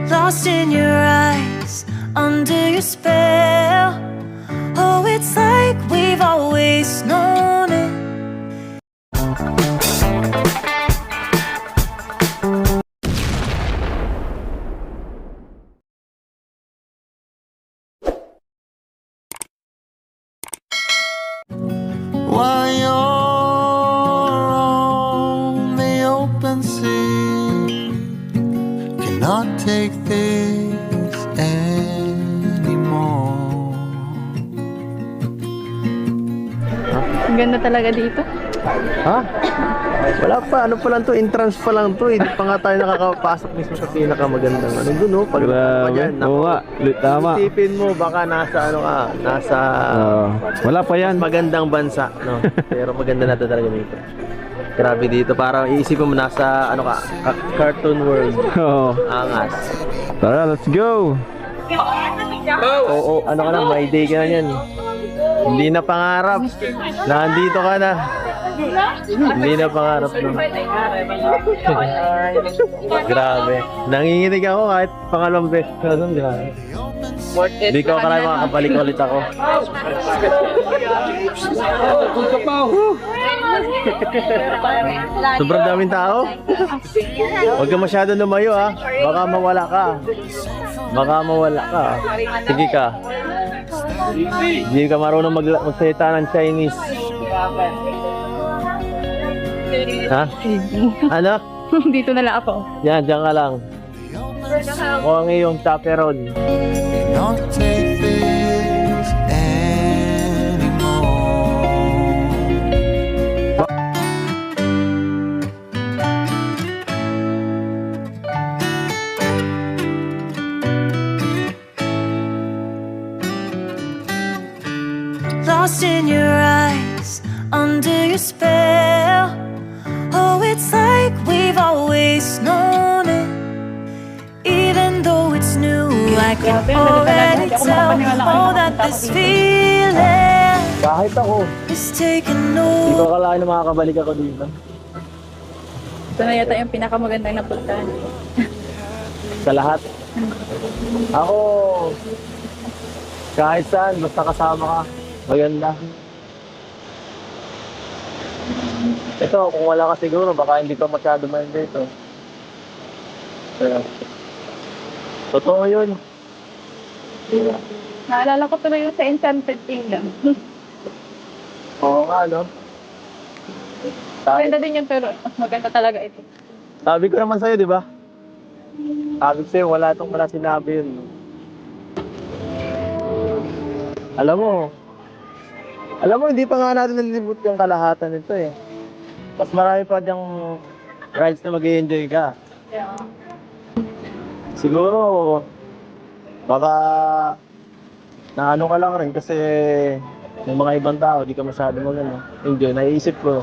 lost in your eyes, under your spell. Oh, it's like we've always known it. While you're on the open sea, cannot take this anymore. Ang ganda talaga dito. Ha? Wala pa, ano pa lang to, entrance pa lang to. Hindi pa nga tayo nakakapasok mismo sa pinakamagandang ano dun, no? Pag pa dyan, Oo nga, tama. isipin mo, baka nasa ano ka, nasa Wala pa yan. magandang bansa, no? Pero maganda na talaga dito. Grabe dito, parang iisipin mo nasa ano ka, cartoon world. Oo. Angas. Tara, let's go. Oo, ano ka na, may day ka na yan. Hindi na pangarap. Nandito ka na. Hindi na pangarap, no? Grabe. Nanginginig ako kahit pangalawang beses. Grabe. Hindi ko akala makakabalik ulit ako. Sobrang daming tao. Huwag ka masyado lumayo, ha. Baka mawala ka. Baka mawala ka. Sige ka. Hindi ka marunong magsalita ng Chinese. Ha? Anak? Dito na lang ako. Yan, dyan ka lang. O ang iyong chaperon. Cannot take this anymore. Lost in your eyes, under your spell. Oh, it's like we've always known it. Even though it's new, I can already tell. Oh, that this feeling Kahit ako, is taking hindi ko over. akalain na makakabalik ako dito. Ito na yata yung pinakamagandang napuntahan. Sa lahat. Ako, kahit saan, basta kasama ka, maganda. Ito, kung wala ka siguro, baka hindi ka masyado man dito. Pero, totoo yun. Naalala ko tuloy yung sa Enchanted Kingdom. Oo nga, no? Maganda din yun pero maganda talaga ito. Sabi ko naman sa'yo, di ba? Sabi ko sa'yo, wala sinabi yun. Alam mo, hindi pa nga natin nalilibot yung kalahatan nito eh. Mas marami pa diyang rides na mag-i-enjoy ka. Yeah. Siguro, baka naano ka lang rin kasi yung mga ibang tao, di ka masyado enjoy. Naiisip ko,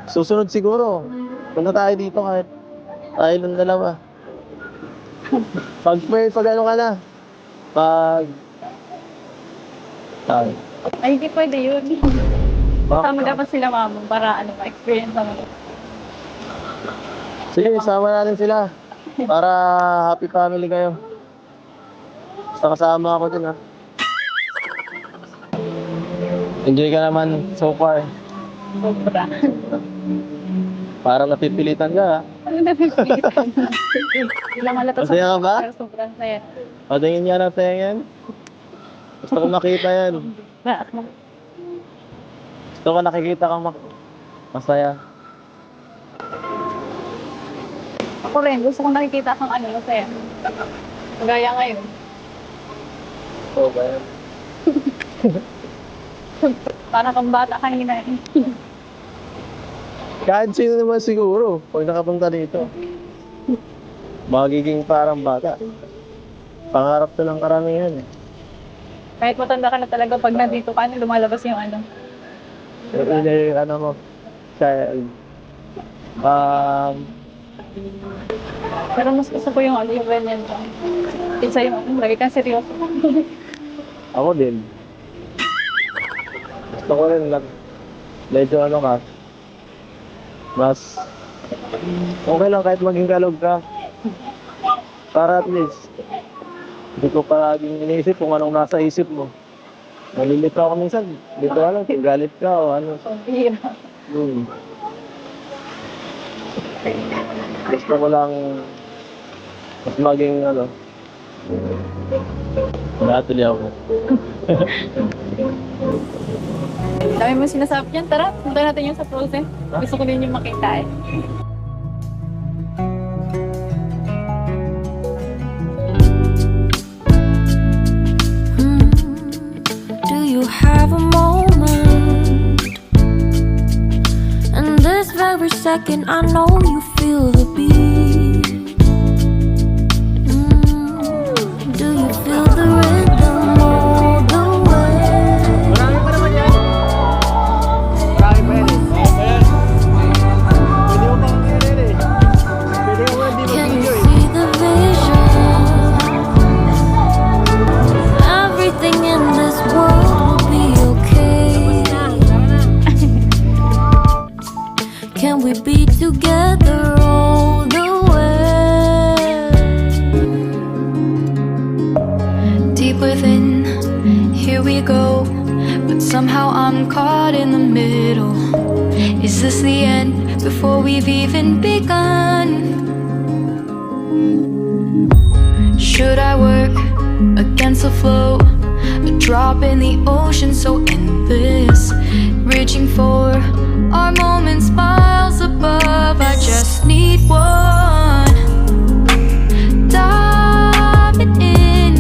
susunod siguro, punta tayo dito kahit tayo lang dalawa. Pag ano ka na, pag tayo. Ay, hindi pwede yun. Kasama dapat sila mama para ma-experience naman. Sige, sama natin sila. Para happy family kayo. Basta kasama ako din, ha. Enjoy ka naman so far. Sobra. Parang napipilitan ka, ha. Ano na pipilitan? Ilang halata Masaya ka ba? Pero sobrang saya. Patingin nga ng tengen. Gusto ko makita yan. Gusto ko nakikita kang masaya. Ako rin, gusto kong nakikita kang masaya. Gaya ngayon. Oo ba yan? Para kang bata kanina eh. Kahit sino naman siguro, pag nakapunta dito, magiging parang bata. Pangarap to ng karamihan eh. Kahit matanda ka na talaga, pag nandito ka, lumalabas yung Yung inner, mo, child. Pero mas gusto ko yung yung ganyan ko. Isa yung, lagi kang seryoso. Ako din. Gusto ko rin lang. Medyo ka. Mas okay lang kahit maging kalog ka. Para at least, hindi ko palaging iniisip kung anong nasa isip mo. Nalilito ako minsan, hindi ko alam kung galit ka o ano. Pambihira. Gusto ko lang mas maging ano, natuloy ako. Dami mo sinasabi yan. Tara, punta natin yung sa frozen. Gusto ko din yung makita eh. Do you have a moment? And this very second, I know you feel the beat. Do you feel the rhythm all the way? Marami pa naman yan. Marami pa yan eh. Pwede mo pang kailan eh. Pwede mo hindi Can you mag-video eh. see the vision? Everything in this world will be okay. Can we be together all the way? Deep within, here we go. But somehow I'm caught in the middle. Is this the end before we've even begun? Should I work against the flow? A drop in the ocean so endless, reaching for our moment.